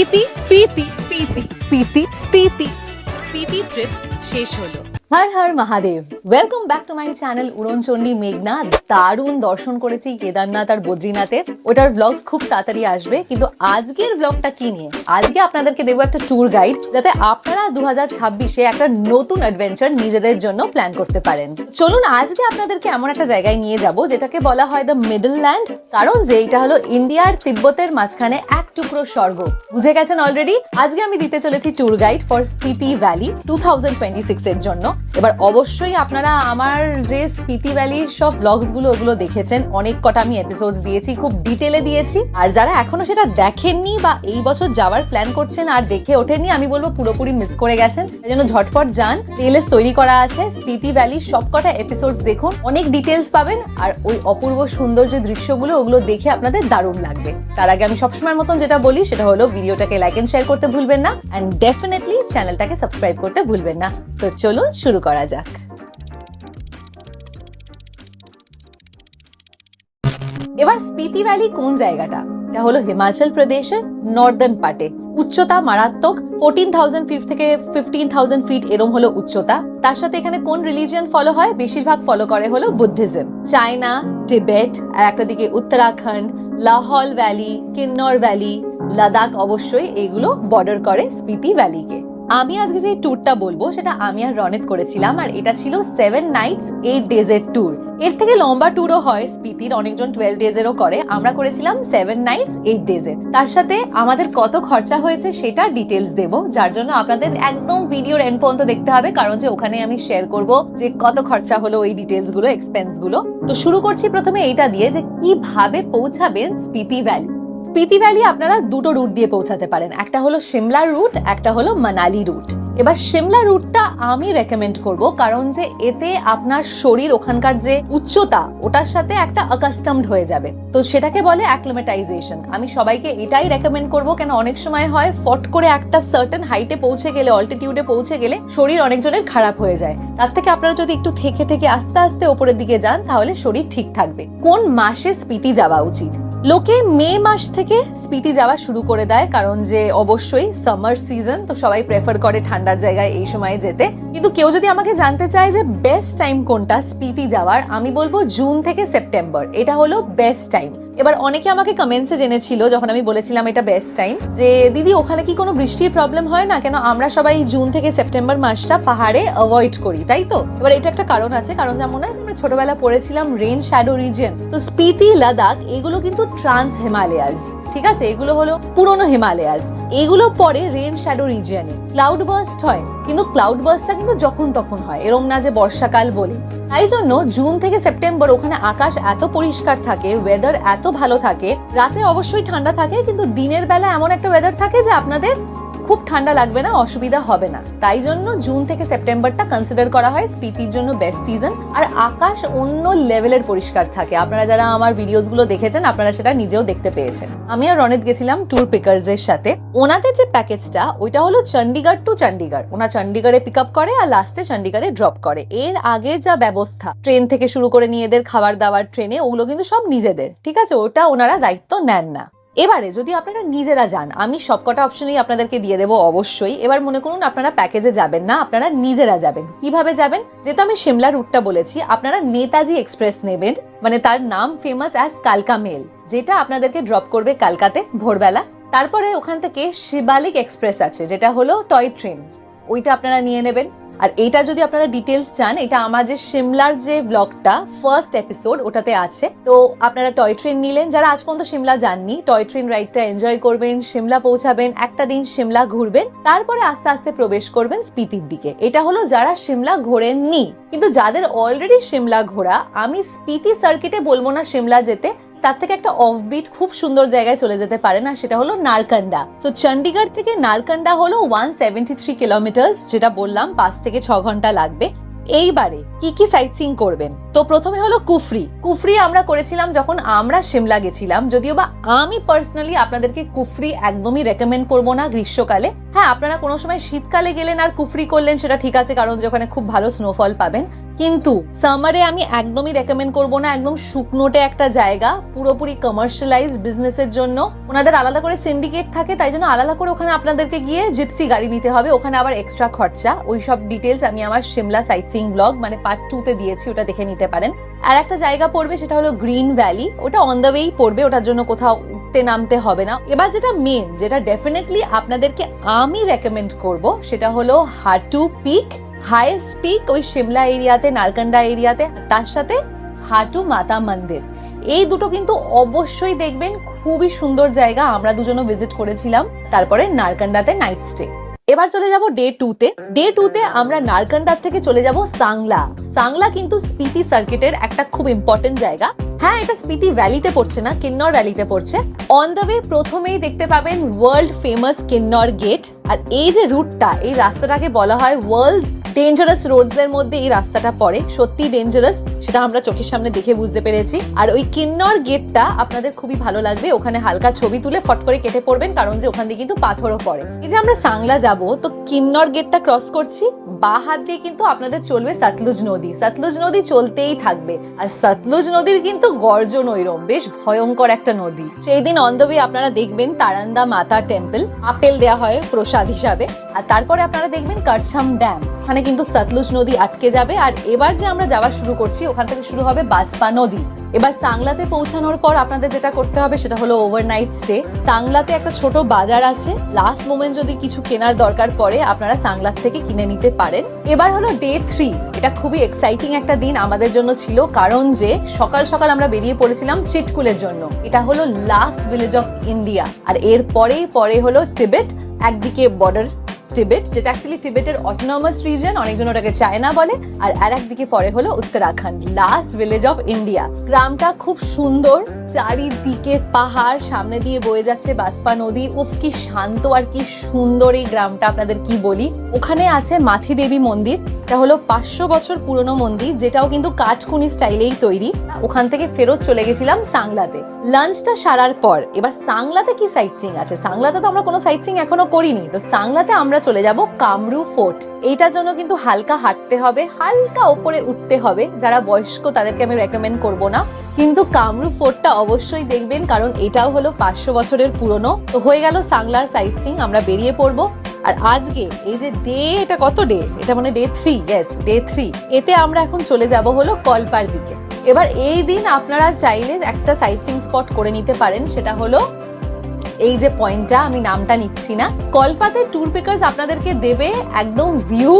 Spiti Spiti Spiti Spiti Spiti Spiti trip শেষ হলো। হর হর Mahadev, welcome back to my channel Uronchondi মেঘনা। দারুণ দর্শন করেছি কেদারনাথ আর বদ্রীনাথের, ওটার ব্লগস খুব তাড়াতাড়ি আসবে। কিন্তু আজকের ব্লগটা কি নিয়ে? আজকে আপনাদেরকে দেবো একটা ট্যুর গাইড, যাতে আপনারা 2026-এ একটা নতুন অ্যাডভেঞ্চার নিজেদের জন্য প্ল্যান করতে পারেন। চলুন আজকে আপনাদেরকে এমন একটা জায়গায় নিয়ে যাব যেটাকে বলা হয় দ্য মিডল ল্যান্ড, কারণ যে এটা হলো ইন্ডিয়ার তিব্বতের মাঝখানে এক টুকরো স্বর্গ। বুঝে গেছেন অলরেডি। আজকে আমি দিতে চলেছি tour guide for Spiti valley 2026 এর জন্য। এবার অবশ্যই আপনারা আমার যে স্পিতি ভ্যালির সব ব্লগস গুলো ওগুলো দেখেছেন, অনেক কটা আমি এপিসোডস দিয়েছি, খুব ডিটেলে দিয়েছি। আর যারা এখনো সেটা দেখেননি বা এই বছর যাওয়ার প্ল্যান করছেন আর দেখে ওঠেননি, আমি বলবো পুরোপুরি মিস করে গেছেন। তাই জন্য ঝটপট যান, প্লেলিস্ট তৈরি করা আছে, স্পিতি ভ্যালির সব কটা এপিসোডস দেখুন, অনেক ডিটেলস পাবেন। আর ওই অপূর্ব সুন্দর যে দৃশ্যগুলো ওগুলো দেখে আপনাদের দারুণ লাগবে। তার আগে আমি সবসময়ের মতন যেটা বলি সেটা হলো ভিডিওটাকে লাইক এন্ড শেয়ার করতে ভুলবেন না, এন্ড ডেফিনেটলি চ্যানেলটাকে সাবস্ক্রাইব করতে ভুলবেন না। তো চলুন শুরু করা যাক। এবার স্পিতি ভ্যালি কোন জায়গাটা? এটা হলো হিমাচল প্রদেশের নর্দার্ন পার্টে। উচ্চতা মারাত্মক, 14,000 ফিট থেকে 15,000 ফিট এরম হলো উচ্চতা। তার সাথে এখানে কোন রিলিজিয়ন ফলো হয়? বেশিরভাগ ফলো করে হলো বুদ্ধিজম। চায়না, টিবেট, আর একটা দিকে উত্তরাখণ্ড, লাহৌল ভ্যালি, কিন্নর ভ্যালি, লাদাখ অবশ্যই এগুলো বর্ডার করে স্পিতি ভ্যালিকে। আমি আজকে যে ট্যুরটা বলবো সেটা আমি আর রনেত করেছিলাম, আর এটা ছিল 7 নাইটস 8 ডেজের ট্যুর। এর থেকে লম্বা ট্যুরও হয় স্পিতির, অনেকজন 12 ডেজেরও করে। আমরা করেছিলাম 7 নাইটস 8 ডেজের। তার সাথে আমাদের কত খরচা হয়েছে সেটা ডিটেলস দেবো, যার জন্য আপনাদের একদম ভিডিওর এন্ড পর্যন্ত দেখতে হবে, কারণ যে ওখানে আমি শেয়ার করব যে কত খরচা হলো, ওই ডিটেলস গুলো, এক্সপেন্স গুলো। তো শুরু করছি প্রথমে এইটা দিয়ে যে কিভাবে পৌঁছাবেন স্পিতি ভ্যালি। স্পিতি ভ্যালি আপনারা দুটো রুট দিয়ে পৌঁছাতে পারেন, একটা হলো সিমলা রুট, একটা হলো মানালি রুট। এবার সিমলা রুটটা আমি রেকমেন্ড করব, কারণ যে এতে আপনার শরীর ওখানকার যে উচ্চতা ওটার সাথে একটা অ্যাকাস্টমড হয়ে যাবে, তো সেটাকে বলে অ্যাক্লিমেটাইজেশন। আমি সবাইকে এটাই রেকমেন্ড করব, কেন অনেক সময় হয় ফট করে একটা সার্টেন হাইটে পৌঁছে গেলে, অল্টিটিউডে পৌঁছে গেলে শরীর অনেকজনের খারাপ হয়ে যায়। তার থেকে আপনারা যদি একটু থেকে থেকে আস্তে আস্তে ওপরের দিকে যান, তাহলে শরীর ঠিক থাকবে। কোন মাসে স্পিতি যাওয়া উচিত? লোকে মে মাস থেকে স্পিতি যাওয়া শুরু করে দেয়, কারণ যে অবশ্যই সামার সিজন, তো সবাই প্রেফার করে ঠান্ডার জায়গায় এই সময়ে যেতে। কিন্তু কেউ যদি আমাকে জানতে চায় যে বেস্ট টাইম কোনটা স্পিতি যাওয়ার, আমি বলবো জুন থেকে সেপ্টেম্বর, এটা হলো বেস্ট টাইম। এবার অনেকে আমাকে কমেন্টসে জেনেছিল যখন আমি বলেছিলাম এটা বেস্ট টাইম, যে দিদি ওখানে কি কোনো বৃষ্টির প্রবলেম হয় না? কেন আমরা সবাই জুন থেকে সেপ্টেম্বর মাসটা পাহাড়ে অ্যাভয়েড করি, তাই তো? এবার এটা একটা কারণ আছে, কারণ যেমন আছে আমরা ছোটবেলা পড়েছিলাম রেন শ্যাডো রিজিয়ন, তো স্পিতি, লাদাখ এগুলো কিন্তু ট্রান্স হিমালয়াস, ঠিক আছে? এগুলো হলো পুরনো হিমালয়াস, এগুলো পরে রেন শ্যাডো রিজিয়নে। ক্লাউড বার্স্ট হয়, কিন্তু ক্লাউড বার্স্টটা কিন্তু যখন তখন হয়, এরম না যে বর্ষাকাল বলে। তাই জন্য জুন থেকে সেপ্টেম্বর ওখানে আকাশ এত পরিষ্কার থাকে, ওয়েদার এত ভালো থাকে। রাতে অবশ্যই ঠান্ডা থাকে, কিন্তু দিনের বেলা এমন একটা ওয়েদার থাকে যে আপনাদের খুব ঠান্ডা লাগবে না, অসুবিধা হবে না। তাই জন্য জুন থেকে সেপ্টেম্বরটা কনসিডার করা হয় স্পিতির জন্য বেস্ট সিজন। আর আকাশ অন্য লেভেলের পরিষ্কার থাকে। আপনারা যারা আমার ভিডিওস গুলো দেখেছেন, আপনারা সেটা নিজেও দেখতে পেয়েছেন। আমি আর রনিত গেছিলাম ট্যুর পিকার্স এর সাথে। ওনাদের যে প্যাকেজটা ওইটা হলো চণ্ডীগড় টু চণ্ডীগড়। ওনা চণ্ডীগড়ে পিক আপ করে আর লাস্টে চণ্ডীগড়ে ড্রপ করে। এর আগের যা ব্যবস্থা, ট্রেন থেকে শুরু করে নিয়ে এদের খাবার দাবার, ট্রেনে, ওগুলো কিন্তু সব নিজেদের, ঠিক আছে? ওটা ওনারা দায়িত্ব নেন না। এবারে যদি আপনারা নিজেরা যান, আমি সবকটা অপশনই আপনাদেরকে দিয়ে দেবো অবশ্যই। এবার মনে করুন আপনারা প্যাকেজে যাবেন না, আপনারা নিজেরা যাবেন। কিভাবে যাবেন? যেহেতু আমি সিমলা রুটটা বলেছি, আপনারা নেতাজি এক্সপ্রেস নেবেন, মানে তার নাম ফেমাস অ্যাজ কালকা মেল, যেটা আপনাদেরকে ড্রপ করবে কালকাতে ভোরবেলা। তারপরে ওখান থেকে শিবালিক এক্সপ্রেস আছে, যেটা হলো টয় ট্রেন, ওইটা আপনারা নিয়ে নেবেন। আর এইটা যদি আপনারা ডিটেলস চান, এটা আমার যে সিমলার যে ব্লগটা ফার্স্ট এপিসোড ওটাতে আছে। তো আপনারা টয় ট্রেন নিলেন, যারা আজ পর্যন্ত সিমলা যাননি, টয় ট্রেন রাইডটা এনজয় করবেন, সিমলা পৌঁছাবেন, একটা দিন সিমলা ঘুরবেন, তারপরে আস্তে আস্তে প্রবেশ করবেন স্পিতির দিকে। এটা হলো যারা সিমলা ঘোরেননি। কিন্তু যাদের অলরেডি সিমলা ঘোরা, আমি স্পিতি সার্কিটে বলবো না সিমলা যেতে, তার থেকে একটা অফবিট খুব সুন্দর জায়গায় চলে যেতে পারেন, আর সেটা হলো নারকান্ডা। তো চণ্ডীগড় থেকে নারকান্ডা হলো 173 কিলোমিটার, যেটা বললাম 5 থেকে 6 ঘন্টা লাগবে। এইবারে কি কি সাইট সিইং করবেন? তো প্রথমে হলো কুফরি। কুফরি আমরা করেছিলাম যখন আমরা সিমলা গেছিলাম, যদিও বা আমি পার্সোনালি আপনাদেরকে কুফরি একদমই রেকমেন্ড করবো না গ্রীষ্মকালে। হ্যাঁ, আপনারা কোনো সময় শীতকালে গেলেন আর কুফরি করলেন, সেটা ঠিক আছে, কারণ যে ওখানে খুব ভালো স্নোফল পাবেন। কিন্তু সামারে আমি একদমই রেকমেন্ড করব না, একদম শুকনোটে একটা জায়গা, পুরোপুরি কমার্শিয়ালাইজ বিজনেসের জন্য। ওনাদের আলাদা করে সিন্ডিকেট থাকে, তাই জন্য আলাদা করে ওখানে আপনাদেরকে গিয়ে জিপসি গাড়ি নিতে হবে, ওখানে আবার এক্সট্রা খরচা। ওইসব ডিটেলস আমি আমার সিমলা সাইট সিইং ব্লগ মানে পার্ট 2 তে দিয়েছি, ওটা দেখে নিতে পারেন। আর একটা জায়গা পড়বে সেটা হলো গ্রিন ভ্যালি, ওটা অন দ্য ওয়েই পড়বে, ওটার জন্য কোথাও উঠতে নামতে হবে না। এবার যেটা মেন, যেটা ডেফিনেটলি আপনাদেরকে আমি রেকমেন্ড করব, সেটা হলো হাটু পিক, হাইয়েস্ট পিক ওই সিমলা এরিয়াতে, নারকান্ডা এরিয়াতে। তার সাথে হাটু মাতা মন্দির, এই দুটো কিন্তু অবশ্যই দেখবেন, খুবই সুন্দর জায়গা। আমরা দুজনও ভিজিট করেছিলাম। তারপরে নারকান্ডাতে নাইট স্টে। এবার চলে যাব ডে 2 তে। ডে 2 তে আমরা নারকান্ডার থেকে চলে যাব সাংলা। সাংলা কিন্তু স্পিতি সার্কিটের একটা খুব ইম্পর্টেন্ট জায়গা। হ্যাঁ, এটা স্পিতি ভ্যালিতে পড়ছে না, কিন্নর ভ্যালিতে পড়ছে। অন দ্য ওয়ে প্রথমেই দেখতে পাবেন ওয়ার্ল্ড ফেমাস কিন্নর গেট। আর এই যে রুটটা, এই রাস্তাটাকে বলা হয় ওয়ার্ল্ডস ডেঞ্জারাস রোডস এর মধ্যে এই রাস্তাটা পড়ে। সত্যি ডেঞ্জারাস, সেটা আমরা চোখের সামনে দেখে বুঝতে পেরেছি। আর ওই কিন্নর গেটটা আপনাদের খুবই ভালো লাগবে, ওখানে হালকা ছবি তুলে ফট করে কেটে পড়বেন, কারণ যে ওখান দিয়ে কিন্তু পাথরও পড়ে। এই যে আমরা সাংলা যাব, তো কিন্নর গেটটা ক্রস করছি, বা হাত দিয়ে কিন্তু আপনাদের চলবে সতলুজ নদী। সতলুজ নদী চলতেই থাকবে, আর সতলুজ নদীর কিন্তু গর্জন ওইরকম, বেশ ভয়ঙ্কর একটা নদী। সেই দিন অন দ্য ওয়ে আপনারা দেখবেন তারান্দা মাতা টেম্পল, আপেল দেওয়া হয় প্রসাদ হিসাবে। আর তারপরে আপনারা দেখবেন কারছাম ড্যাম, ওখানে কিন্তু সতলুজ নদী আটকে যাবে। আর এবার যে আমরা যাওয়া শুরু করছি, ওখান থেকে শুরু হবে বাসপা নদী। এবার সাংলাতে পৌঁছানোর পর আপনাদের যেটা করতে হবে সেটা হলো ওভারনাইট স্টে। সাংলাতে একটা ছোট বাজার আছে, লাস্ট মোমেন্ট যদি কিছু কেনার দরকার পড়ে আপনারা সাংলাত থেকে কিনে নিতে পারেন। এবার হলো ডে 3। এটা খুবই এক্সাইটিং একটা দিন আমাদের জন্য ছিল, কারণ যে সকাল সকাল আমরা বেরিয়ে পড়েছিলাম চিটকুলের জন্য। এটা হলো লাস্ট ভিলেজ অফ ইন্ডিয়া। আর এর পরে হলো টিবেট। একদিকে বর্ডার টিবেট, যেটা অ্যাকচুয়ালি টিবেটের অটোনমাস রিজন, অনেকজন ওটাকে চায়না বলে। আর একদিকে পরে হলো Uttarakhand, last village of India. গ্রামটা খুব সুন্দর, চারিদিকে পাহাড়, সামনে দিয়ে বয়ে যাচ্ছে বাসপা নদী। উফ, কি শান্ত আর কি সুন্দর এই গ্রামটা, আপনাদের কি বলি। ওখানে আছে মাথি দেবী মন্দির, এটা হলো 500 বছর পুরনো মন্দির, যেটাও কিন্তু কাঠখুনি স্টাইলেই তৈরি। ওখান থেকে ফেরত চলে গেছিলাম সাংলাতে। লাঞ্চটা সারার পর এবার সাংলাতে কি সাইট সিইং আছে, সাংলাতে তো আমরা কোনো সাইট সিইং এখনো করিনি, তো সাংলাতে আমরা চলে যাব কামরু ফোর্ট। এইটার জন্য কিন্তু হালকা হাঁটতে হবে, হালকা ওপরে উঠতে হবে। যারা বয়স্ক তাদেরকে আমি রেকমেন্ড করব না, কিন্তু কামরু ফোর্টটা অবশ্যই দেখবেন, কারণ এটাও হলো 500 বছরের পুরনো। তো হয়ে গেল সাংলার সাইট সিইং, আমরা বেরিয়ে পড়বো। আর আজকে এই যে এটা কত ডে, এটা মানে ডে 3, ইয়েস ডে 3। এতে আমরা এখন চলে যাব হলো কলপার দিকে। এবার এই দিন আপনারা চাইলে একটা সাইট সিইং স্পট করে নিতে পারেন, সেটা হলো এই যে পয়েন্টটা, আমি নামটা নিচ্ছি না। কলপাতে ট্যুর পিকার্স আপনাদেরকে দেবে একদম ভিউ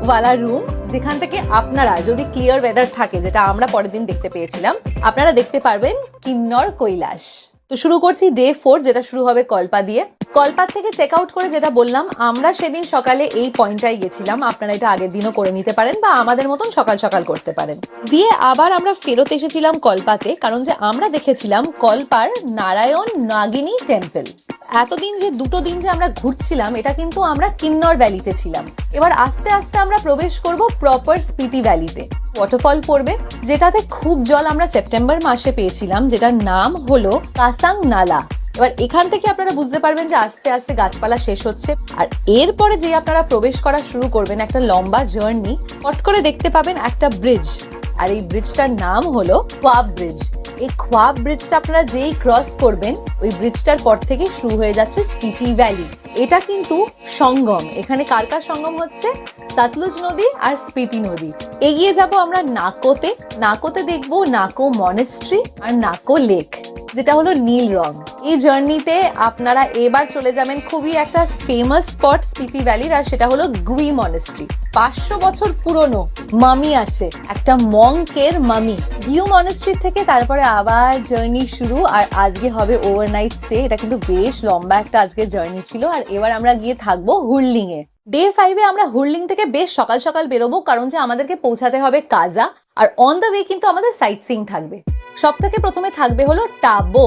ওয়ালা রুম, যেখান থেকে আপনারা যদি ক্লিয়ার ওয়েদার থাকে, যেটা আমরা পরের দিন দেখতে পেয়েছিলাম, আপনারা দেখতে পারবেন কিন্নর কৈলাস। তো শুরু করছি ডে 4, যেটা শুরু হবে কলপা দিয়ে। কলপাত থেকে চেক আউট করে যেটা বললাম, আমরা সেদিন সকালে এই পয়েন্টটাই গেছিলাম। আপনারা এটা আগের দিনও করে নিতে পারেন বা আমাদের মতন সকাল সকাল করতে পারেন। দিয়ে আবার আমরা ফেরত এসেছিলাম কলপাতে, কারণ যে আমরা দেখেছিলাম কলপার নারায়ণ নাগিনী টেম্পল। এতদিন যে দুটো দিন যে আমরা ঘুরছিলাম, এটা কিন্তু আমরা কিন্নর ভ্যালিতে ছিলাম। এবার আস্তে আস্তে আমরা প্রবেশ করব প্রপার স্পিতি ভ্যালিতে। ওয়াটারফল পড়বে, যেটাতে খুব জল আমরা সেপ্টেম্বর মাসে পেয়েছিলাম, যেটার নাম হলো কাসাং নালা। এবার এখান থেকে আপনারা বুঝতে পারবেন যে আস্তে আস্তে গাছপালা শেষ হচ্ছে। আর এরপরে যে আপনারা প্রবেশ করা শুরু করবেন, একটা লম্বা জার্নি, পট করে দেখতে পাবেন একটা ব্রিজ। আর এই ব্রিজটার নাম হলো খোয়াব ব্রিজ। এই খোয়াব ব্রিজটা আপনারা যেই ক্রস করবেন, ওই ব্রিজটার পর থেকে শুরু হয়ে যাচ্ছে স্পিতি ভ্যালি। এটা কিন্তু সঙ্গম, এখানে কার কার সঙ্গম হচ্ছে, সতলুজ নদী আর স্পিতি নদী। এগিয়ে যাব আমরা নাকোতে। নাকোতে দেখবো নাকো মনেস্ট্রি আর নাকো লেক, যেটা হলো নীল রং। এই জার্নিতে আপনারা এবার চলে যাবেন খুবই একটা ফেমাস স্পট স্পিতি ভ্যালির, আর সেটা হলো গুই মনেস্ট্রি। 500 বছর পুরনো মামি আছে, একটা মঙ্কের মামি। ভিউ মনেস্ট্রি থেকে তারপরে আবার জার্নি শুরু, আর আজকে হবে ওভারনাইট স্টে। এটা কিন্তু বেশ লম্বা একটা আজকে জার্নি ছিল। আর এবার আমরা গিয়ে থাকবো হুরলিং এ। ডে 5 আমরা হুরলিং থেকে বেশ সকাল সকাল বেরোবো, কারণ যে আমাদেরকে পৌঁছাতে হবে কাজা। আর অন দ্য ওয়ে কিন্তু আমাদের সাইট সিইং থাকবে। সব থেকে প্রথমে থাকবে হলো টাবো।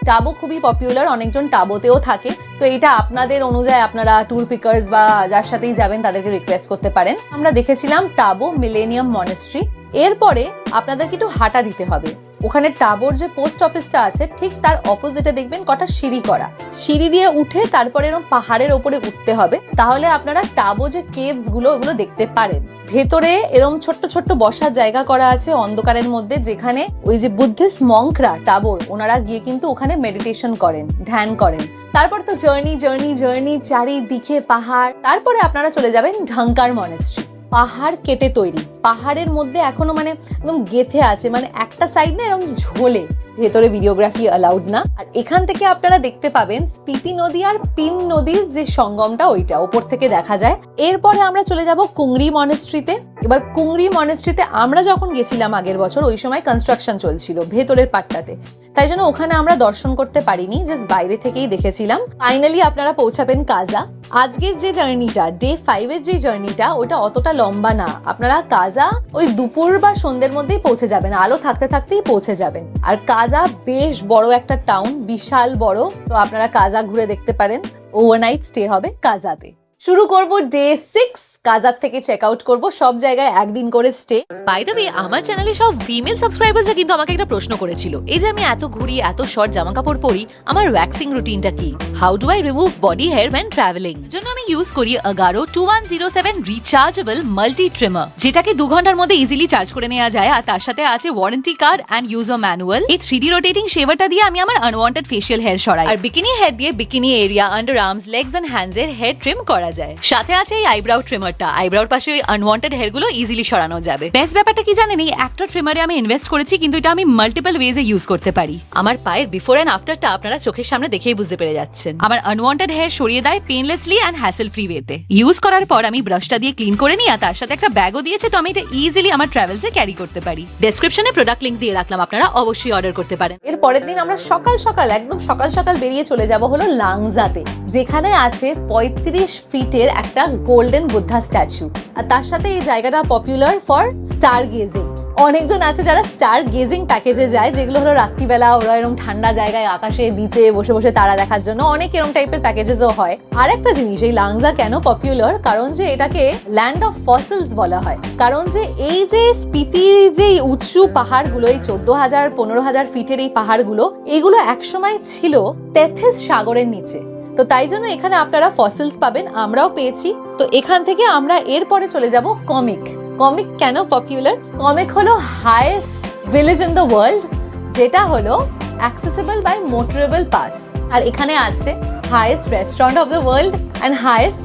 টাবো খুবই পপুলার, অনেকজন টাবোতেও থাকে। তো এটা আপনাদের অনুযায়ী আপনারা ট্যুর পিকার্স বা যার সাথেই যাবেন তাদেরকে রিকোয়েস্ট করতে পারেন। আমরা দেখেছিলাম টাবো মিলেনিয়াম মনেস্ট্রি। এরপরে আপনাদেরকে একটু হাঁটা দিতে হবে। ওখানে টাবোর যে পোস্ট অফিসটা আছে ঠিক তার অপোজিটে দেখবেন কটা সিঁড়ি করা, সিঁড়ি দিয়ে উঠে তারপরে এরকম পাহাড়ের ওপরে উঠতে হবে, তাহলে আপনারা টাবো যে কেভস গুলো ওগুলো দেখতে পারেন। ভেতরে এরকম ছোট্ট ছোট্ট বসার জায়গা করা আছে অন্ধকারের মধ্যে, যেখানে ওই যে বুদ্ধিস্ট মঙ্করা টাবোর ওনারা গিয়ে কিন্তু ওখানে মেডিটেশন করেন, ধ্যান করেন। তারপর তো জার্নি জার্নি জার্নি, চারিদিকে পাহাড়। তারপরে আপনারা চলে যাবেন ঢাঙ্কার মনেস্ট্রি, পাহাড় কেটে তৈরি, পাহাড়ের মধ্যে এখনো মানে একদম গেথে আছে, মানে একটা সাইড না এরকম ঝোলে, ভেতরে ভিডিওগ্রাফি অ্যালাউড না। আর এখান থেকে আপনারা দেখতে পাবেন স্পিতি নদী আর পিন নদীর যে সঙ্গমটা, ওইটা ওপর থেকে দেখা যায়। এরপরে আমরা চলে যাব কুংরি মনেস্ট্রিতে। এবার কুংরি মনেস্ট্রিতে আমরা যখন গেছিলাম আগের বছর, ওই সময় কনস্ট্রাকশন চলছিল ভেতরের পাটটাতে, তাই জন্য ওখানে আমরা দর্শন করতে পারিনি, জাস্ট বাইরে থেকেই দেখেছিলাম। ফাইনালি আপনারা পৌঁছাবেন কাজা। আজকের যে জার্নিটা, ডে 5 এর যে জার্নিটা, ওটা অতটা লম্বা না। আপনারা কাজা ওই দুপুর বা সন্ধ্যের মধ্যেই পৌঁছে যাবেন, আলো থাকতে থাকতেই পৌঁছে যাবেন। আর কাজা বেশ বড় একটা টাউন, বিশাল বড়, তো আপনারা কাজা ঘুরে দেখতে পারেন। ওভারনাইট স্টে হবে কাজাতে। শুরু করব ডে 6, কাজার থেকে চেক আউট করবো, সব জায়গায় একদিন করে স্টে। বাই দ্য ওয়ে, আমার চ্যানেলে সব ফিমেল সাবস্ক্রাইবার্সরা কিন্তু আমাকে একটা প্রশ্ন করেছিল, এই যে আমি এত ঘুরি, এত শর্ট জামা কাপড় পরি, আমার ওয়্যাক্সিং রুটিনটা কি? How do I remove body hair when travelling? জন্য আমি ইউজ করি আগারো 2107 রিচার্জেবল মাল্টি ট্রিমার, যেটাকে 2 ঘন্টার মধ্যে ইজিলি চার্জ করে নেওয়া যায়। আর তার সাথে আছে warranty card and user manual. এই 3D রোটেটিং শেভারটা দিয়ে আমি আমার আনওয়ান্টেড ফেশিয়াল হেয়ার সরাই। আর বিকিনি হেয়ার দিয়ে bikini area, under arms, legs and hands এর হেয়ার ট্রিম করা যায়। সাথে আছে এই আইব্রাউ ট্রিমারটা, আইব্রাউর পাশে ওই আনওয়ান্টেড হেয়ার গুলো ইজিলি সরানো যাবে। বেস্ট ব্যাপারটা কি জানেন, এই একটা ট্রিমারে আমি ইনভেস্ট করেছি, কিন্তু এটা আমি মাল্টিপল ওয়েজে ইউজ করতে পারি। আমার পায়ের বিফোর এন্ড আফটারটা আপনারা চোখের সামনে দেখেই বুঝতে পেরে যাচ্ছেন। আমার আনওয়ান্টেড হেয়ার সরিয়ে দেয় পেইনলেসলি এন্ড হ্যাসেল ফ্রি ওয়েতে। ইউজ করার পর আমি ব্রাশটা দিয়ে ক্লিন করে নিই, আর তার সাথে একটা ব্যাগও দিয়েছে, তো আমি এটা ইজিলি আমার ট্রাভেলসে ক্যারি করতে পারি। ডেসক্রিপশনে প্রোডাক্ট লিংক দিয়ে রাখলাম, আপনারা অবশ্যই অর্ডার করতে পারেন। এর পরের দিন আমরা সকাল সকাল, একদম সকাল সকাল বেরিয়ে চলে যাব হলো লাংজাতে, যেখানে আছে 35 ফিটের একটা গোল্ডেন বুদ্ধা স্ট্যাচু। আর তার সাথে এই জায়গাটা পপুলার ফর স্টার গেজিং। অনেকজন আছে যারা স্টার গেজিং প্যাকেজে যায়, যেগুলো হলো রাত্রিবেলা ওরা এরকম ঠান্ডা জায়গায় আকাশে নিচে বসে বসে তারা দেখার জন্য, অনেক এরকম টাইপের প্যাকেজেসও হয়। আর একটা জিনিস, এই লাংজা কেন পপুলার, কারণ যে এটাকে ল্যান্ড অফ ফসিলস বলা হয়। কারণ যে এই যে স্পিতির যে উঁচু পাহাড়গুলো, এই 14,000 15,000 ফিটের এই পাহাড়গুলো, এগুলো একসময় ছিল তেথিস সাগরের নিচে। তো তাই জন্য এখানে আপনারা ফসিলস পাবেন, আমরাও পেয়েছি। তো এখান থেকে আমরা এরপরে চলে যাব কমিক। কমিক কেন পপুলার? কমিক হলো highest village in the world, যেটা হলো অ্যাক্সেসিবল বাই মোটরেবল পাস। আর এখানে আছে highest restaurant of the world and highest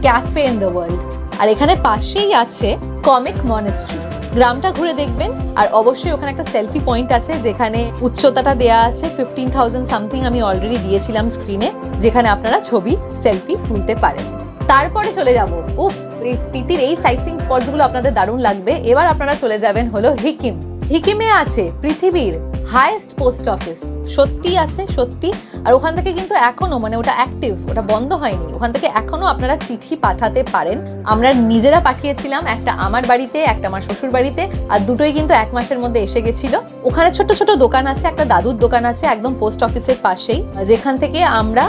cafe in the world. আর এখানে পাশেই আছে কমিক মনেস্ট্রি। গ্রামটা ঘুরে দেখবেন, আর অবশ্যই ওখানে একটা সেলফি পয়েন্ট আছে, যেখানে উচ্চতাটা দেয়া আছে 15,000 সামথিং, আমি অলরেডি দিয়েছিলাম স্ক্রিনে, যেখানে আপনারা ছবি সেলফি তুলতে পারেন। তারপরে চলে যাব, উফ, এই স্পিতির এই সাইটসিং স্পটস গুলো আপনাদের দারুণ লাগবে। এবার আপনারা চলে যাবেন হলো হিকিম। হিকিমে আছে পৃথিবীর হাইয়েস্ট পোস্ট অফিস, সত্যি আছে, সত্যি। আর ওখান থেকে কিন্তু এখনো, মানে ওটা অ্যাক্টিভ, ওটা বন্ধ হয়নি, ওখান থেকে এখনো আপনারা চিঠি পাঠাতে পারেন। আমরা নিজেরা পাঠিয়েছিলাম, একটা আমার বাড়িতে, একটা আমার শ্বশুর বাড়িতে, আর দুটোই কিন্তু 1 মাসের মধ্যে এসে গেছিল। ওখানে ছোট ছোট দোকান আছে, একটা দাদুর দোকান আছে একদম পোস্ট অফিসের পাশেই, যেখান থেকে আমরা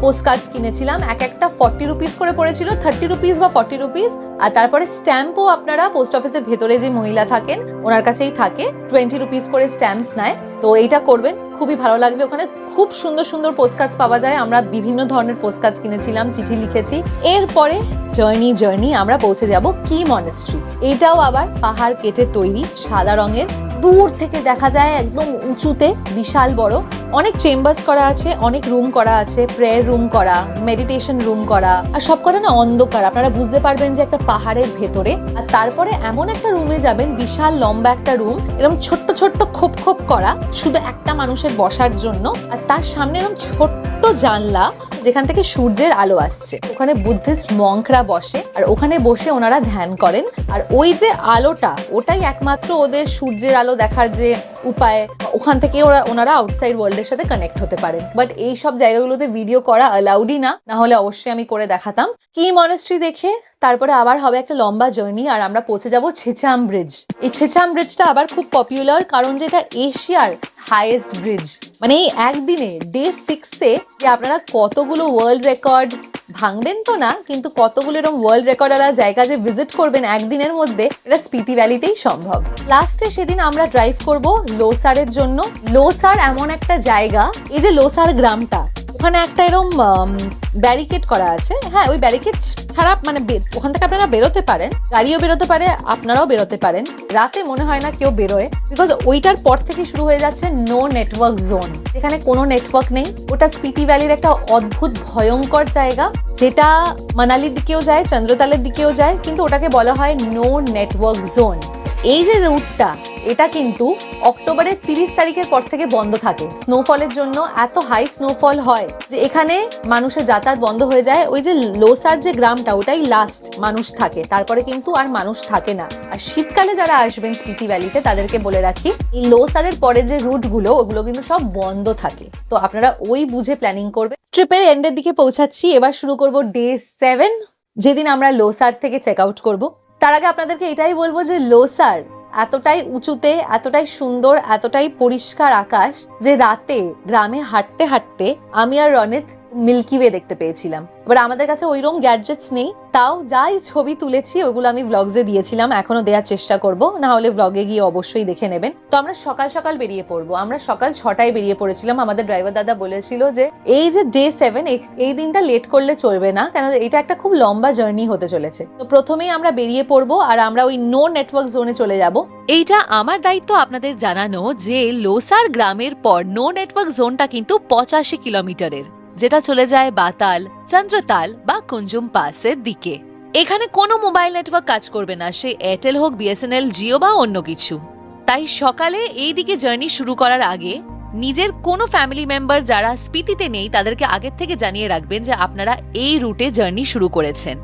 পোস্ট কার্ডস কিনেছিলাম। একটা 40 রুপিস করে পড়েছিল, 30 রুপিস বা 40 রুপিস। আর তারপরে স্ট্যাম্পও আপনারা পোস্ট অফিসের ভেতরে যে মহিলা থাকেন ওনার কাছেই থাকে, 20 রুপিস করে স্ট্যাম্পস নেয়। তো এইটা করবেন, খুবই ভালো লাগবে। ওখানে খুব সুন্দর সুন্দর পোস্ট কার্ডস পাওয়া যায়, আমরা বিভিন্ন ধরনের পোস্ট কার্ডস কিনেছিলাম, চিঠি লিখেছি। এরপরে জার্নি আমরা পৌঁছে যাব কি মনেস্ট্রি। এটাও আবার পাহাড় কেটে তৈরি, সাদা রঙের, দূর থেকে দেখা যায় একদম উঁচুতে, বিশাল বড়। অনেক চেম্বার্স করা আছে, অনেক রুম করা আছে, প্রেয়ার রুম করা, মেডিটেশন রুম করা, আর সব কটা না অন্ধকার, আপনারা বুঝতে পারবেন যে একটা পাহাড়ের ভেতরে। আর তারপরে এমন একটা রুমে যাবেন, বিশাল লম্বা একটা রুম, এরকম ছোট্ট ছোট্ট খোপ খোপ করা, শুধু একটা মানুষের বসার জন্য। আর তার সামনে এরকম ছোট্ট জানলা, যেখান থেকে সূর্যের আলো আসছে। ওখানে বুদ্ধিস্ট মঙ্করা বসে, আর ওখানে বসে ওনারা ধ্যান করেন। আর ওই যে আলোটা, ওটাই একমাত্র ওদের সূর্যের আলো দেখার যে উপায়, ওখান থেকে ওনারা আউটসাইড ওয়ার্ল্ডের সাথে কানেক্ট হতে পারেন। বাট এই সব জায়গাগুলোতে ভিডিও করা অ্যালাউডই না, না হলে অবশ্যই আমি করে দেখাতাম। কি মনেস্ট্রি দেখে তারপরে আবার হবে একটা লম্বা জার্নি, আর আমরা পৌঁছে যাব ছেচাম ব্রিজ। এই ছেচাম ব্রিজটা আবার খুব পপুলার, কারণ যে এটা এশিয়ার হাইয়েস্ট ব্রিজ। মানে এই একদিনে ডে 6-এ যে আপনারা কতগুলো ওয়ার্ল্ড রেকর্ড, ভাঙবেন তো না, কিন্তু কতগুলো এরকম ওয়ার্ল্ড রেকর্ডওয়ালা জায়গা যে ভিজিট করবেন একদিনের মধ্যে, এটা স্পিতি ভ্যালিতেই সম্ভব। লাস্টে সেদিন আমরা ড্রাইভ করব লোসারের জন্য। লোসার এমন একটা জায়গা, এই যে লোসার গ্রামটা, ওখানে একটা এরকম ব্যারিকেড করা আছে। হ্যাঁ, ওই ব্যারিকেড ছাড়া মানে ওখান থেকে আপনারা বেরোতে পারেন, গাড়িও বেরোতে পারে, আপনারাও বেরোতে পারেন। রাতে মনে হয় না কেউ বেরোয়, বিকজ ওইটার পর থেকে শুরু হয়ে যাচ্ছে নো নেটওয়ার্ক জোন, যেখানে কোনো নেটওয়ার্ক নেই। ওটা স্পিতি ভ্যালির একটা অদ্ভুত ভয়ঙ্কর জায়গা, যেটা মানালির দিকেও যায়, চন্দ্রতালের দিকেও যায়, কিন্তু ওটাকে বলা হয় নো নেটওয়ার্ক জোন। এই যে রুটটা, এটা কিন্তু অক্টোবরের 30 তারিখের পর থেকে বন্ধ থাকে স্নোফলের জন্য। এত হাই স্নোফল হয় যে এখানে মানুষের যাতায়াত বন্ধ হয়ে যায়। ওই যে লোসার যে গ্রামটা, ওটাই লাস্ট মানুষ থাকে, তারপরে কিন্তু আর মানুষ থাকে না। আর শীতকালে যারা আসবেন স্পিতি ভ্যালিতে, তাদেরকে বলে রাখি, এই লোসারের পরে যে রুটগুলো, ওগুলো কিন্তু সব বন্ধ থাকে। তো আপনারা ওই বুঝে প্ল্যানিং করবেন। ট্রিপের এন্ডের দিকে পৌঁছাচ্ছি, এবার শুরু করব ডে 7, যেদিন আমরা লোসার থেকে চেক আউট করবো। তার আগে আপনাদেরকে এটাই বলবো যে লোসার এতটাই উঁচুতে, এতটাই সুন্দর, এতটাই পরিষ্কার আকাশ, যে রাতে গ্রামে হাঁটতে হাঁটতে আমি আর রনিত মিল্কি ওয়ে দেখতে পেয়েছিলাম। এবার আমাদের কাছে ওইরকম গ্যাডজেটস নেই, তাও যাই ছবি তুলেছি ওগুলো আমি ব্লগসে দিয়েছিলাম, এখনো দেওয়ার চেষ্টা করব, না হলে ব্লগে গিয়ে অবশ্যই দেখে নেবেন। তো আমরা সকাল সকাল বেরিয়ে পড়বো। আমরা সকাল 6টায় বেরিয়ে পড়েছিলাম। আমাদের ড্রাইভার দাদা বলেছিল যে এই যে ডে 7, এই দিনটা লেট করলে চলবে না, কেন এটা একটা খুব লম্বা জার্নি হতে চলেছে। তো প্রথমেই আমরা বেরিয়ে পড়বো, আর আমরা ওই নো নেটওয়ার্ক জোনে চলে যাব। এইটা আমার দায়িত্ব আপনাদের জানানো যে লোসার গ্রামের পর নো নেটওয়ার্ক জোনটা কিন্তু 85 কিলোমিটারের, যেটা চলে যায় বাতাল, চন্দ্রতাল বা কুঞ্জুম পাসের দিকে। এখানে কোনো মোবাইল নেটওয়ার্ক কাজ করবে না, সে এয়ারটেল হোক, বিএসএনএল, জিও বা অন্য কিছু। তাই সকালে এই দিকে জার্নি শুরু করার আগে নিজের কোনো ফ্যামিলি মেম্বার যারা স্পিতিতে নেই, তাদেরকে আগের থেকে জানিয়ে রাখবেন যে আপনারা এই রুটে জার্নি শুরু করেছেন।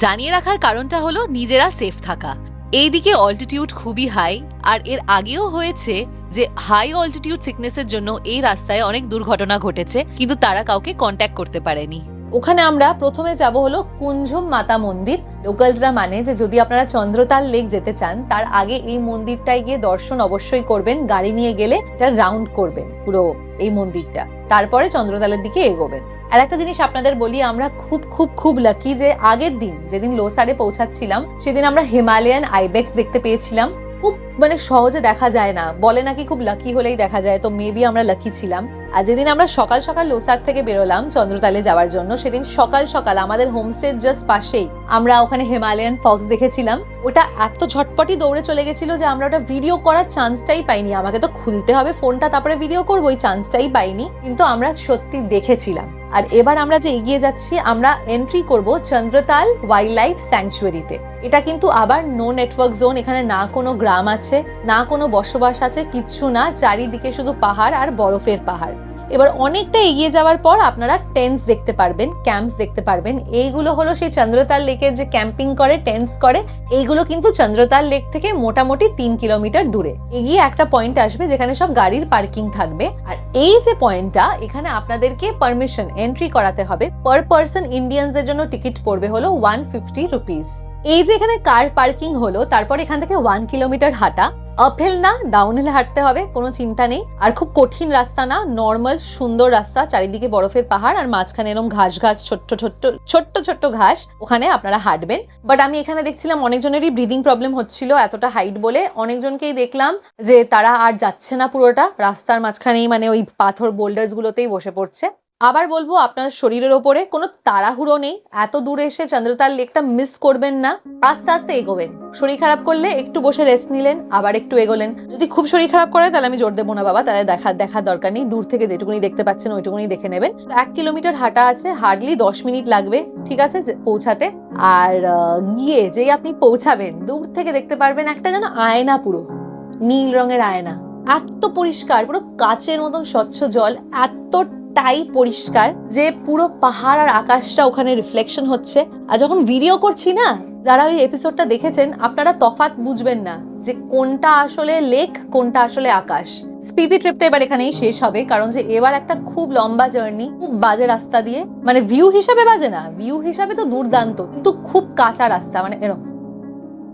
জানিয়ে রাখার কারণটা হলো নিজেরা সেফ থাকা। এইদিকে অল্টিটিউড খুবই হাই, আর এর আগেও হয়েছে যে হাই অল্টিটিউড সিকনেসের জন্য এই রাস্তায় অনেক দুর্ঘটনা ঘটেছে, কিন্তু তারা কাউকে কন্ট্যাক্ট করতে পারেনি। ওখানে আমরা প্রথমে যাব হলো কুঞ্জুম মাতা মন্দির। লোকালসরা মানে যে যদি আপনারা চন্দ্রতাল লেক যেতে চান, তার আগে এই মন্দিরটায় গিয়ে দর্শন অবশ্যই করবেন। গাড়ি নিয়ে গেলে এটা রাউন্ড করবেন পুরো এই মন্দিরটা, তারপরে চন্দ্রতালের দিকে এগোবেন। আর একটা জিনিস আপনাদের বলি, আমরা খুব খুব খুব লাকি যে আগের দিন যেদিন লোসারে পৌঁছাচ্ছিলাম, সেদিন আমরা হিমালয়ান আইবেক্স দেখতে পেয়েছিলাম। খুব মানে সহজে দেখা যায় না, বলে নাকি খুব লাকি হলেই দেখা যায়, তো মেবি আমরা লাকি ছিলাম। আর যেদিন আমরা সকাল সকাল লোসার থেকে বেরোলাম চন্দ্রতালে যাওয়ার জন্য, সেদিন সকাল সকাল আমাদের হোমস্টের জাস্ট পাশেই আমরা ওখানে হিমালয়ান ফক্স দেখেছিলাম। ওটা এত ঝটপটি দৌড়ে চলে গেছিল যে আমরা ওটা ভিডিও করার চান্সটাই পাইনি। আমাকে তো খুলতে হবে ফোনটা, তারপরে ভিডিও করবো, ওই চান্সটাই পাইনি, কিন্তু আমরা সত্যি দেখেছিলাম। আর এবার আমরা যে এগিয়ে যাচ্ছি, আমরা এন্ট্রি করব চন্দ্রতাল ওয়াইল্ড লাইফ স্যাংচুয়ারিতে। এটা কিন্তু আবার নো নেটওয়ার্ক জোন, এখানে না কোনো গ্রাম আছে, না কোনো বসবাস আছে, কিচ্ছু না, চারিদিকে শুধু পাহাড় আর বরফের পাহাড়। এবার অনেকটা এগিয়ে যাওয়ার পর আপনারা টেন্টস দেখতে পারবেন, ক্যাম্পস দেখতে পারবেন। এইগুলো হলো সেই চন্দ্রতাল লেকের যে ক্যাম্পিং করে, টেন্টস করে, এইগুলো কিন্তু চন্দ্রতাল লেক থেকে মোটামুটি 3 কিলোমিটার দূরে। এগিয়ে একটা পয়েন্ট আসবে যেখানে সব গাড়ির পার্কিং থাকবে। আর এই যে পয়েন্টটা, এখানে আপনাদেরকে পারমিশন এন্ট্রি করাতে হবে। পার পার্সন ইন্ডিয়ানসদের জন্য টিকিট পড়বে হলো 150 রুপিস। এই যে এখানে কার পার্কিং হলো, তারপর এখান থেকে 1 কিলোমিটার হাঁটা। আপহিল না, ডাউনহিল হাঁটতে হবে, কোনো চিন্তা নেই। আর খুব কঠিন রাস্তা না, নর্মাল সুন্দর রাস্তা, চারিদিকে বরফের পাহাড়, আর মাঝখানে এরকম ঘাস ঘাস ছোট্ট ছোট্ট ছোট্ট ছোট্ট ঘাস, ওখানে আপনারা হাঁটবেন। বাট আমি এখানে দেখছিলাম অনেকজনেরই ব্রিদিং প্রবলেম হচ্ছিল এতটা হাইট বলে। অনেকজনকেই দেখলাম যে তারা আর যাচ্ছে না পুরোটা রাস্তার মাঝখানেই, মানে ওই পাথর বোল্ডার্স গুলোতেই বসে পড়ছে। আবার বলবো, আপনার শরীরের ওপরে কোনো তাড়াহুড়ো নেই, এত দূরে এসে চন্দ্রতাল লেকটা মিস করবেন না, আস্তে আস্তে এগোবেন। শরীর খারাপ করলে একটু বসে রেস্ট নিলেন, আবার একটু এগোলেন। যদি খুব শরীর খারাপ করে তাহলে আমি জোর দেবো না বাবা, তাহলে দেখার দরকার নেই, দূর থেকে যেটুকুনি দেখতে পাচ্ছেন ওইটুকুনি দেখে নেবেন। 1 কিলোমিটার হাঁটা আছে, হার্ডলি 10 মিনিট লাগবে, ঠিক আছে, পৌঁছাতে। আর গিয়ে যেই আপনি পৌঁছাবেন, দূর থেকে দেখতে পারবেন একটা যেন আয়না, পুরো নীল রঙের আয়না, এত পরিষ্কার, পুরো কাচের মতন স্বচ্ছ জল, এতটাই পরিষ্কার যে পুরো পাহাড় আর আকাশটা ওখানে রিফ্লেকশন হচ্ছে। আর যখন ভিডিও করছি না, যারা ওই এপিসোডটা দেখেছেন, আপনারা তফাৎ বুঝবেন না যে কোনটা আসলে লেক, কোনটা আসলে আকাশ। স্পিতি ট্রিপটা এবার এখানেই শেষ হবে, কারণ যে এবার একটা খুব লম্বা জার্নি, খুব বাজে রাস্তা দিয়ে, মানে ভিউ হিসাবে বাজে না, ভিউ হিসাবে তো দুর্দান্ত, কিন্তু খুব কাঁচা রাস্তা, মানে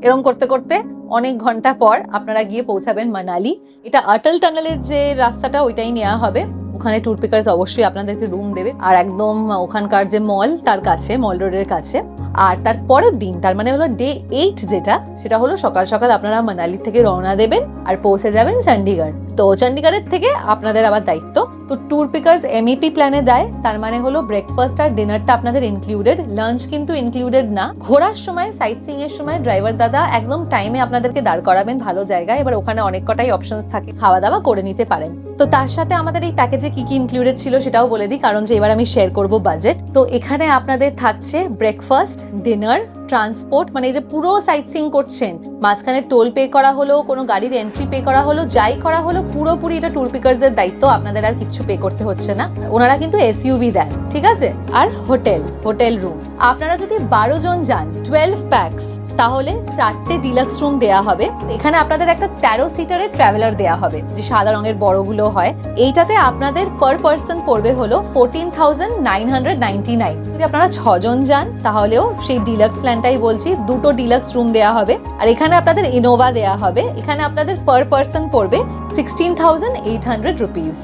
এরম করতে করতে অনেক ঘন্টা পর আপনারা গিয়ে পৌঁছাবেন মানালি। এটা অটল টানেলের যে রাস্তাটা, ওইটাই নেওয়া হবে। ওখানে ট্যুর পিকার্স অবশ্যই আপনাদেরকে রুম দেবে, আর একদম ওখানকার যে মল তার কাছে, মল রোডের কাছে। আর তার পরের দিন, তার মানে হলো ডে 8, সেটা হলো সকাল সকাল আপনারা মানালি থেকে রওনা দেবেন আর পৌঁছে যাবেন চণ্ডীগড়। তো চণ্ডীগড়ের থেকে আপনাদের আবার দায়িত্ব। তো ট্যুর পিকার্স MEP প্ল্যানে দেয়, তার মানে হলো ব্রেকফাস্ট আর ডিনারটা আপনাদের ইনক্লুডেড, লাঞ্চ কিন্তু ইনক্লুডেড না। ঘোরার সময়, সাইট সিইং এর সময় ড্রাইভার দাদা একদম টাইমে আপনাদেরকে দাঁড় করাবেন ভালো জায়গায়। এবার ওখানে অনেক কটাই অপশনস থাকে, খাওয়া দাওয়া করে নিতে পারেন। তো তার সাথে আমাদের এই প্যাকেজে কি কি ইনক্লুডেড ছিল সেটাও বলে দিই, কারণ যে এবার আমি শেয়ার করব বাজেট। তো এখানে আপনাদের থাকছে ব্রেকফাস্ট, ডিনার, ট্রান্সপোর্ট, মানে এই যে পুরো সাইট সিইং করছেন, মাঝখানে টোল পে করা হলো, কোনো গাড়ির এন্ট্রি পে করা হলো, যাই করা হলো পুরোপুরি এটা ট্যুর পিকার্সের দায়িত্ব, আপনাদের আর কিছু পে করতে হচ্ছে না। ওনারা কিন্তু SUV দেন, ঠিক আছে। আর হোটেল রুম, আপনারা যদি 12 জন যান, 12 প্যাক্স, তাহলে 4টে ডিলাক্স রুম দেয়া হবে। এখানে আপনাদের একটা 13 সিটারের ট্রাভেলার দেয়া হবে, যে সাদা রঙের বড়গুলো হয়। এইটাতে আপনাদের পার পার্সন পড়বে হলো 14,999। যদি আপনারা 6 জন যান তাহলেও সেই ডিলাক্স প্ল্যানটাই বলছি, 2টো ডিলাক্স রুম দেয়া হবে। আর এখানে আপনাদের ইনোভা দেয়া হবে। এখানে আপনাদের পার পার্সন পড়বে 16,800 রুপিস।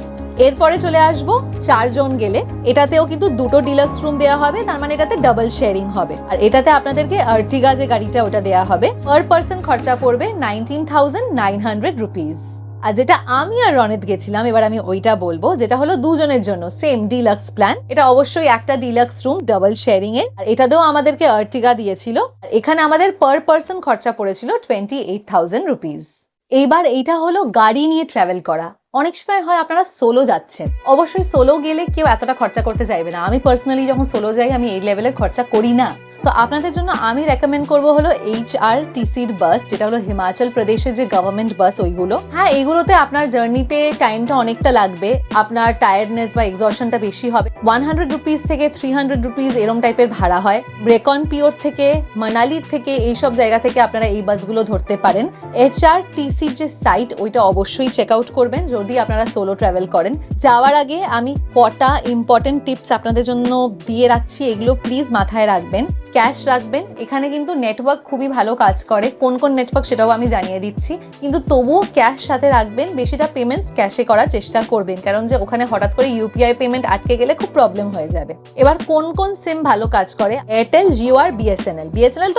এরপরে চলে আসবো 4 জন গেলে, এটাতেও কিন্তু 2টো ডিলাক্স রুম দেওয়া হবে, তার মানে এটাতে ডাবল শেয়ারিং হবে। আর এটাতে আপনাদেরকে আর্টিগা যে গাড়িটা ওটা দেওয়া হবে। পার পার্সন খরচা পড়বে 19,900 রুপিস। আর যেটা আমি আর রনিত গেছিলাম, এবার আমি ওইটা বলবো, যেটা হলো 2 জনের জন্য সেম ডিলাক্স প্ল্যান। এটা অবশ্যই একটা ডিলাক্স রুম ডাবল শেয়ারিং এর, আর এটাতেও আমাদেরকে আর্টিগা দিয়েছিল। এখানে আমাদের পার পার্সন খরচা পড়েছিল 28,000 রুপিস। এইবার এইটা হলো গাড়ি নিয়ে ট্রাভেল করা। অনেক সময় হয় আপনারা সোলো যাচ্ছেন, অবশ্যই সোলো গেলে কেউ এতটা খরচা করতে চাইবে না। আমি পার্সোনালি যখন সোলো যাই আমি এই লেভেলের খরচা করি না। তো আপনাদের জন্য আমি রেকমেন্ড করব হলো HRTCর বাস, যেটা হলো হিমাচল প্রদেশের যে গভর্নমেন্ট বাস ওইগুলো। হ্যাঁ, এগুলোতে আপনার জার্নিতে টাইমটা অনেকটা লাগবে, আপনার টায়ার্ডনেস বা এক্সশনটা বেশি হবে। 100 রুপিস থেকে 300 রুপিস এরম টাইপের ভাড়া হয়। ব্রেকন পিওর থেকে, মানালির থেকে, এইসব জায়গা থেকে আপনারা এই বাসগুলো ধরতে পারেন। HRTCর যে সাইট ওইটা অবশ্যই চেক আউট করবেন যদি আপনারা সোলো ট্রাভেল করেন। যাওয়ার আগে আমি কটা ইম্পর্টেন্ট টিপস আপনাদের জন্য দিয়ে রাখছি, এগুলো প্লিজ মাথায় রাখবেন। ক্যাশ রাখবেন, এখানে কিন্তু নেটওয়ার্ক খুবই ভালো কাজ করে। কোন কোন নেটওয়ার্ক সেটাও আমি জানিয়ে দিচ্ছি, কিন্তু তবুও ক্যাশ সাথে রাখবেন। বেশিটা পেমেন্টস ক্যাশে করার চেষ্টা করবেন, কারণ যে ওখানে হঠাৎ করে UPI পেমেন্ট আটকে গেলে খুব প্রবলেম হয়ে যাবে। এবার কোন কোন সিম ভালো কাজ করে, এয়ারটেল, জিও আর BSNL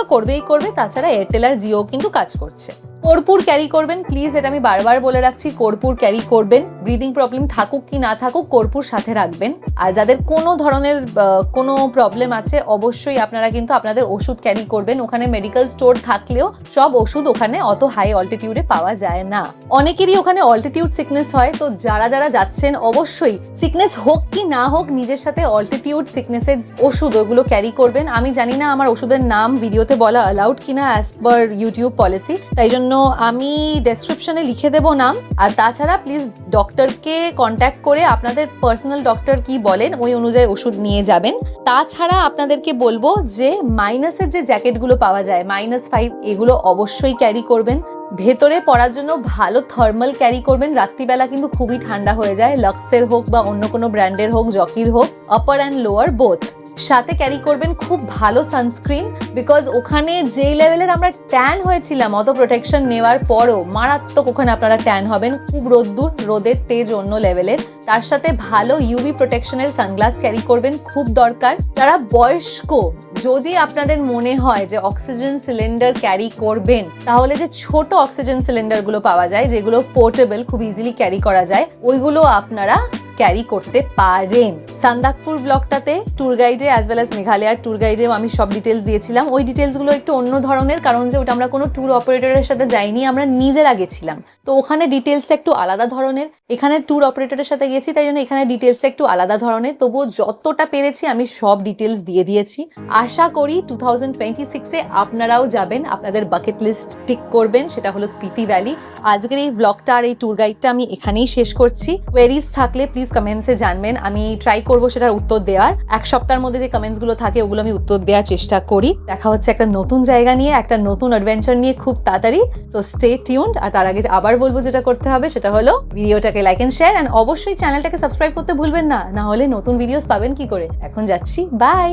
তো করবেই করবে, তাছাড়া এয়ারটেল আর জিও কিন্তু কাজ করছে। কর্পূর ক্যারি করবেন প্লিজ, এটা আমি বারবার বলে রাখছি, কর্পূর ক্যারি করবেন। ব্রিদিং প্রবলেম থাকুক কি না থাকুক, কর্পূর সাথে রাখবেন। আর যাদের কোনো ধরনের কোনো প্রবলেম আছে, অবশ্যই আপনারা কিন্তু আপনাদের ওষুধ ক্যারি করবেন। ওখানে মেডিকেল স্টোর থাকলেও সব ওষুধ ওখানে অত হাই অল্টিটিউডে পাওয়া যায় না। অনেকেরই ওখানে অল্টিটিউড সিকনেস হয়, তো যারা যাচ্ছেন অবশ্যই সিকনেস হোক কি না হোক, নিজের সাথে অল্টিটিউড সিকনেসের ওষুধ ওগুলো ক্যারি করবেন। আমি জানি না আমার ওষুধের নাম ভিডিওতে বলা অ্যালাউড কিনা অ্যাজ পার ইউটিউব পলিসি, তাই জন্য আমি ডেসক্রিপশনে লিখে দেবো নাম। আর তাছাড়া প্লিজ ডক্টরকে কন্ট্যাক্ট করে আপনাদের পার্সোনাল ডক্টর কি বলেন ওই অনুযায়ী ওষুধ নিয়ে যাবেন। তাছাড়া আপনাদেরকে বলবো যে মাইনাসের যে জ্যাকেটগুলো পাওয়া যায়, -5, এগুলো অবশ্যই ক্যারি করবেন। ভেতরে পরার জন্য ভালো থার্মাল ক্যারি করবেন, রাত্রিবেলা কিন্তু খুবই ঠান্ডা হয়ে যায়। লাক্সের হোক বা অন্য কোনো ব্র্যান্ডের হোক, জকির হোক, আপার অ্যান্ড লোয়ার বোথ। সাথে ক্যারি করবেন খুব ভালো সানস্ক্রিন, বিকজ ওখানে যে লেভেলের আমরা ট্যান হয়েছিলাম, অত প্রোটেকশন নেওয়ার পরও মারাত্মক ওখানে আপনারা ট্যান হবেন। খুব রোদের তেজ অন্য লেভেলের। তার সাথে ভালো UV প্রোটেকশনের সানগ্লাস ক্যারি করবেন, খুব দরকার। যারা বয়স্ক, যদি আপনাদের মনে হয় যে অক্সিজেন সিলিন্ডার ক্যারি করবেন, তাহলে যে ছোট অক্সিজেন সিলিন্ডারগুলো পাওয়া যায়, যেগুলো পোর্টেবল, খুব ইজিলি ক্যারি করা যায়, ওইগুলো আপনারা ক্যারি করতে পারেন। সান্দাকফুর ব্লগটাতে ট্যুর গাইডে অ্যাজ ওয়েল অ্যাজ মেঘালয়ার ট্যুর গাইডেও আমি সব ডিটেলস দিয়েছিলাম। ওই ডিটেলসগুলো একটু অন্য ধরনের, কারণ যে ওটা আমরা কোনো ট্যুর অপারেটরের সাথে যাইনি, আমরা নিজেরা গেছিলাম। তো ওখানে ডিটেলসটা একটু আলাদা ধরনের, এখানে ট্যুর অপারেটরের সাথে গেছি, তাই জন্য এখানে ডিটেলসটা একটু আলাদা ধরনের। তবুও যতটা পেরেছি আমি সব ডিটেলস দিয়ে দিয়েছি। আশা করি 2026-এ আপনারাও যাবেন, আপনাদের বাকেট লিস্ট টিক করবেন, সেটা হলো স্পিতি ভ্যালি। আজকের এই ব্লগটা আর এই ট্যুর গাইডটা আমি এখানেই শেষ করছি। কোয়েরিজ থাকলে প্লিজ কমেন্টসে জানবেন, আমি ট্রাই করবো সেটার উত্তর দেওয়ার। এক সপ্তাহের মধ্যে যে কমেন্টসগুলো থাকে ওগুলো আমি উত্তর দেওয়ার চেষ্টা করি। দেখা হচ্ছে একটা নতুন জায়গা নিয়ে, একটা নতুন অ্যাডভেঞ্চার নিয়ে খুব তাড়াতাড়ি। So stay tuned. আর তার আগে আবার বলবো যেটা করতে হবে সেটা হলো ভিডিওটাকে লাইক এন্ড শেয়ার, এন্ড অবশ্যই চ্যানেলটাকে সাবস্ক্রাইব করতে ভুলবেন না, না হলে নতুন ভিডিওস পাবেন কি করে। এখন যাচ্ছি, বাই।